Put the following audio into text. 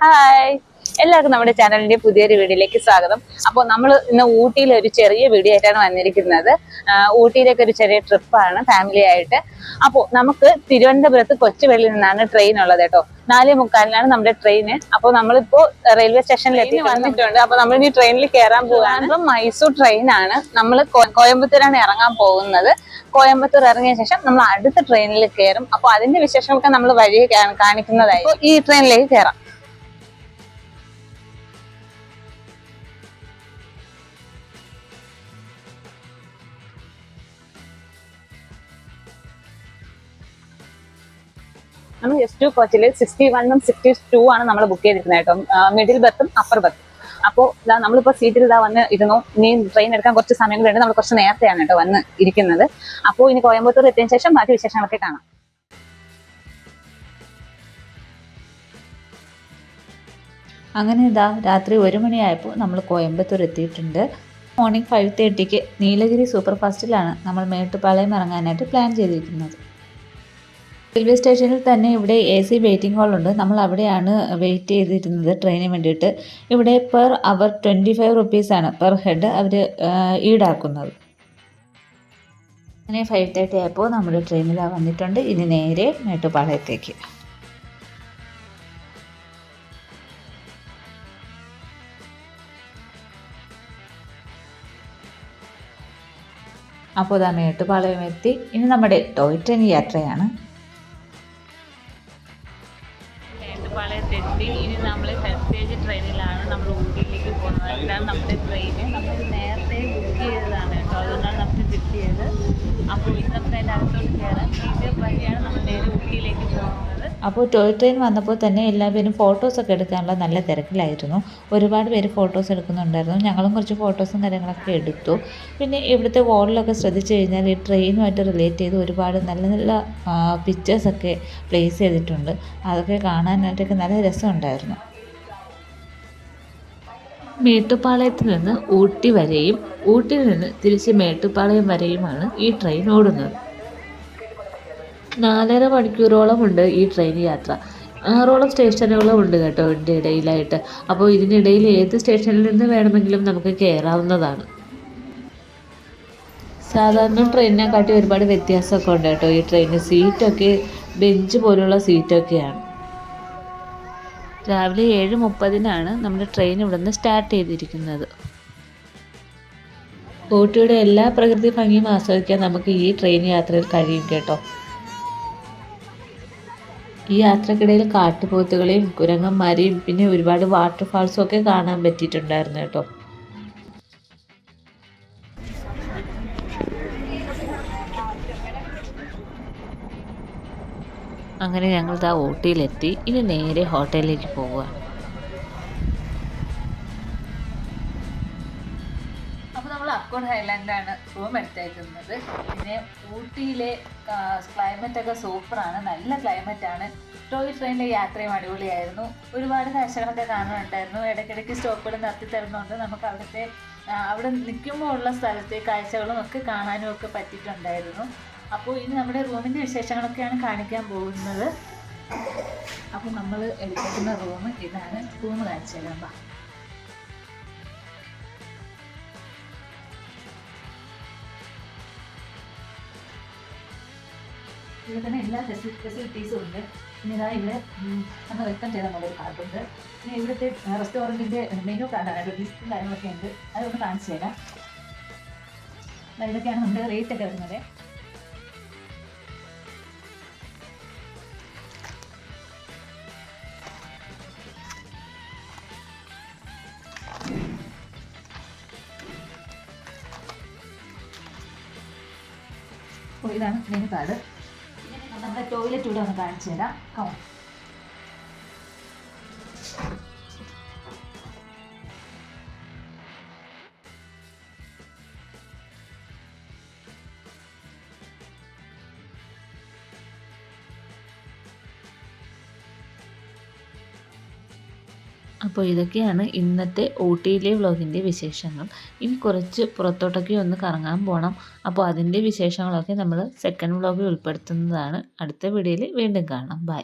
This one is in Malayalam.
ഹായ്, എല്ലാവർക്കും നമ്മുടെ ചാനലിന്റെ പുതിയൊരു വീഡിയോയിലേക്ക് സ്വാഗതം. അപ്പോൾ നമ്മൾ ഇന്ന് ഊട്ടിയിലെ ഒരു ചെറിയ വീഡിയോ ആയിട്ടാണ് വന്നിരിക്കുന്നത്. ഊട്ടിയിലേക്ക് ഒരു ചെറിയ ട്രിപ്പാണ് ഫാമിലി ആയിട്ട്. അപ്പോൾ നമുക്ക് തിരുവനന്തപുരത്ത് കൊച്ചുവേളിയിൽ നിന്നാണ് ട്രെയിൻ ഉള്ളത് കേട്ടോ. 4:45 നമ്മുടെ ട്രെയിന്. അപ്പോൾ നമ്മളിപ്പോ റെയിൽവേ സ്റ്റേഷനിൽ വന്നിട്ടുണ്ട്. അപ്പോൾ നമ്മൾ ഇനി ട്രെയിനിൽ കയറാൻ പോവുകയാണ്. ഇപ്പം മൈസൂർ ട്രെയിനാണ്. നമ്മൾ കോയമ്പത്തൂരാണ് ഇറങ്ങാൻ പോകുന്നത്. കോയമ്പത്തൂർ ഇറങ്ങിയ ശേഷം നമ്മൾ അടുത്ത ട്രെയിനിൽ കയറും. അപ്പോൾ അതിന്റെ വിശേഷമൊക്കെ നമ്മൾ വഴി കാണിക്കുന്നതായി. ഈ ട്രെയിനിലേക്ക് കയറാം. നമ്മൾ S2 കോച്ചിൽ 61ഉം 62 ആണ് നമ്മൾ ബുക്ക് ചെയ്തിരിക്കുന്നത് കേട്ടോ. മിഡിൽ ബർത്തും അപ്പർ ബർത്തും. അപ്പോൾ നമ്മളിപ്പോൾ സീറ്റിൽ വന്ന് ഇരുന്നു. ഇനി ട്രെയിൻ എടുക്കാൻ കുറച്ച് സമയം കൂടെ ഉണ്ട്. നമ്മൾ കുറച്ച് നേരത്തെയാണ് കേട്ടോ വന്ന് ഇരിക്കുന്നത്. അപ്പോൾ ഇനി കോയമ്പത്തൂർ എത്തിയതിനു ശേഷം ബാക്കി വിശേഷങ്ങളൊക്കെ കാണാം. അങ്ങനെ രാത്രി 1 മണിയായപ്പോൾ നമ്മൾ കോയമ്പത്തൂർ എത്തിയിട്ടുണ്ട്. മോർണിംഗ് 5:30ക്ക് നീലഗിരി സൂപ്പർ ഫാസ്റ്റിലാണ് നമ്മൾ മേട്ടുപ്പാളയം ഇറങ്ങാനായിട്ട് പ്ലാൻ ചെയ്തിരിക്കുന്നത്. റെയിൽവേ സ്റ്റേഷനിൽ തന്നെ ഇവിടെ AC വെയിറ്റിംഗ് ഹാൾ ഉണ്ട്. നമ്മൾ അവിടെയാണ് വെയിറ്റ് ചെയ്തിരുന്നത് ട്രെയിനിന് വേണ്ടിയിട്ട്. ഇവിടെ പെർ അവർ 25 റുപ്പീസാണ് പെർ ഹെഡ് അവർ ഈടാക്കുന്നത്. അങ്ങനെ 5:30 ആയപ്പോൾ നമ്മുടെ ട്രെയിനിൽ വന്നിട്ടുണ്ട്. ഇനി നേരെ മേട്ടുപ്പാളയത്തേക്ക്. അപ്പോൾ മേട്ടുപ്പാളയം എത്തി. ഇനി നമ്മുടെ ടോയ് ട്രെയിൻ യാത്രയാണ്. മേട്ടുപ്പാളയത്തെത്തി. ഇനി നമ്മൾ ഹെറിറ്റേജ് ട്രെയിനിലാണ് നമ്മൾ ഊട്ടിയിലേക്ക് പോകുന്നത്. ഇതാണ് നമ്മുടെ ട്രെയിന്. നമ്മൾ നേരത്തെ ബുക്ക് ചെയ്തതാണ് കേട്ടോ. അതുകൊണ്ടാണ് നമുക്ക് കിട്ടിയത്. അപ്പോൾ ഇനി നമുക്ക് അതിൻ്റെ അകത്തോട്ട് കയറാൻ ഇത് വഴിയാണ് നമ്മൾ നേരെ ഊട്ടിയിലേക്ക് പോകുന്നത്. അപ്പോൾ ടോയ് ട്രെയിൻ വന്നപ്പോൾ തന്നെ എല്ലാവരും ഫോട്ടോസൊക്കെ എടുക്കാനുള്ള നല്ല തിരക്കിലായിരുന്നു. ഒരുപാട് പേര് ഫോട്ടോസ് എടുക്കുന്നുണ്ടായിരുന്നു. ഞങ്ങളും കുറച്ച് ഫോട്ടോസും കാര്യങ്ങളൊക്കെ എടുത്തു. പിന്നെ ഇവിടുത്തെ വാളിലൊക്കെ ശ്രദ്ധിച്ചു കഴിഞ്ഞാൽ ഈ ട്രെയിനുമായിട്ട് റിലേറ്റ് ചെയ്ത് ഒരുപാട് നല്ല നല്ല പിക്ചേഴ്സൊക്കെ പ്ലേസ് ചെയ്തിട്ടുണ്ട്. അതൊക്കെ കാണാനായിട്ടൊക്കെ നല്ല രസമുണ്ടായിരുന്നു. മേട്ടുപ്പാളയത്തിൽ നിന്ന് ഊട്ടി വരെയും ഊട്ടിയിൽ നിന്ന് തിരിച്ച് മേട്ടുപ്പാളയം വരെയുമാണ് ഈ ട്രെയിൻ ഓടുന്നത്. 4.5 മണിക്കൂറോളം ഉണ്ട് ഈ ട്രെയിൻ യാത്ര. 6ഓളം സ്റ്റേഷനുകളും ഉണ്ട് കേട്ടോ ഇതിൻ്റെ ഇടയിലായിട്ട്. അപ്പോൾ ഇതിനിടയിൽ ഏത് സ്റ്റേഷനിൽ നിന്ന് വേണമെങ്കിലും നമുക്ക് കയറാവുന്നതാണ്. സാധാരണ ട്രെയിനിനെക്കാട്ടി ഒരുപാട് വ്യത്യാസമൊക്കെ ഉണ്ട് കേട്ടോ ഈ ട്രെയിനിന്. സീറ്റൊക്കെ ബെഞ്ച് പോലുള്ള സീറ്റൊക്കെയാണ്. രാവിലെ 7:30-നാണ് നമ്മുടെ ട്രെയിൻ ഇവിടെ നിന്ന് സ്റ്റാർട്ട് ചെയ്തിരിക്കുന്നത്. ഊട്ടിയുടെ എല്ലാ പ്രകൃതി ഭംഗിയും ആസ്വദിക്കാൻ നമുക്ക് ഈ ട്രെയിൻ യാത്രയിൽ കഴിയും കേട്ടോ. ഈ യാത്രക്കിടയിൽ കാട്ടുപോത്തുകളെയും കുരങ്ങന്മാരെയും പിന്നെ ഒരുപാട് വാട്ടർഫാൾസും ഒക്കെ കാണാൻ പറ്റിയിട്ടുണ്ടായിരുന്നു കേട്ടോ. അങ്ങനെ ഞങ്ങൾ ഊട്ടിയിലെത്തി. ഇനി നേരെ ഹോട്ടലിലേക്ക് പോവുകയാണ്. അപ്പോൾ നമ്മൾ അക്കോൺ ഹൈലാൻഡിലാണ് റൂം എടുത്തേക്കുന്നത്. പിന്നെ ഊട്ടിയിലെ ക്ലൈമറ്റൊക്കെ സൂപ്പറാണ്. നല്ല ക്ലൈമറ്റാണ്. ടോയ് ട്രെയിനിലെ യാത്രയും അടിപൊളിയായിരുന്നു. ഒരുപാട് കാഴ്ചകളൊക്കെ കാണാനുണ്ടായിരുന്നു. ഇടയ്ക്കിടയ്ക്ക് സ്റ്റോപ്പുകൾ നിർത്തി തരുന്നുണ്ട്. നമുക്ക് അവിടെ നിൽക്കുമ്പോൾ ഉള്ള സ്ഥലത്തെ കാഴ്ചകളും ഒക്കെ കാണാനും ഒക്കെ പറ്റിയിട്ടുണ്ടായിരുന്നു. അപ്പോൾ ഇനി നമ്മുടെ റൂമിൻ്റെ വിശേഷങ്ങളൊക്കെയാണ് കാണിക്കാൻ പോകുന്നത്. അപ്പോൾ നമ്മൾ എടുക്കുന്ന റൂം ഇതാണ്. റൂം കാണിച്ചു തരാം. ഇവിടെ തന്നെ എല്ലാ ഫെസിലിറ്റീസും ഉണ്ട്. പിന്നെ ഇവിടെ നമ്മൾ വെൽക്കം ചെയ്ത നമ്മളൊരു കാർഡുണ്ട്. പിന്നെ ഇവിടുത്തെ റെസ്റ്റോറൻറ്റിൻ്റെ മെനു കാർഡാണ്. ലിസ്റ്റും കാര്യങ്ങളൊക്കെ ഉണ്ട്. അതൊന്ന് കാണിച്ചു തരാം. ഇതൊക്കെയാണ് നമ്മുടെ റേറ്റ് ഒക്കെ വരുന്നത്. അപ്പോൾ ഇതാണ് മെനു കാർഡ്. നമ്മുടെ ടോയ്ലറ്റ് ഇവിടെ ഒന്ന് കാണിച്ചു തരാം. കമോൺ. അപ്പോൾ ഇതൊക്കെയാണ് ഇന്നത്തെ ഊട്ടിയിലെ വ്ളോഗിൻ്റെ വിശേഷങ്ങൾ. ഇനി കുറച്ച് പുറത്തോട്ടൊക്കെ ഒന്ന് കറങ്ങാൻ പോകണം. അപ്പോൾ അതിൻ്റെ വിശേഷങ്ങളൊക്കെ നമ്മൾ സെക്കൻഡ് വ്ളോഗിൽ ഉൾപ്പെടുത്തുന്നതാണ്. അടുത്ത വീഡിയോയിൽ വീണ്ടും കാണാം. ബൈ.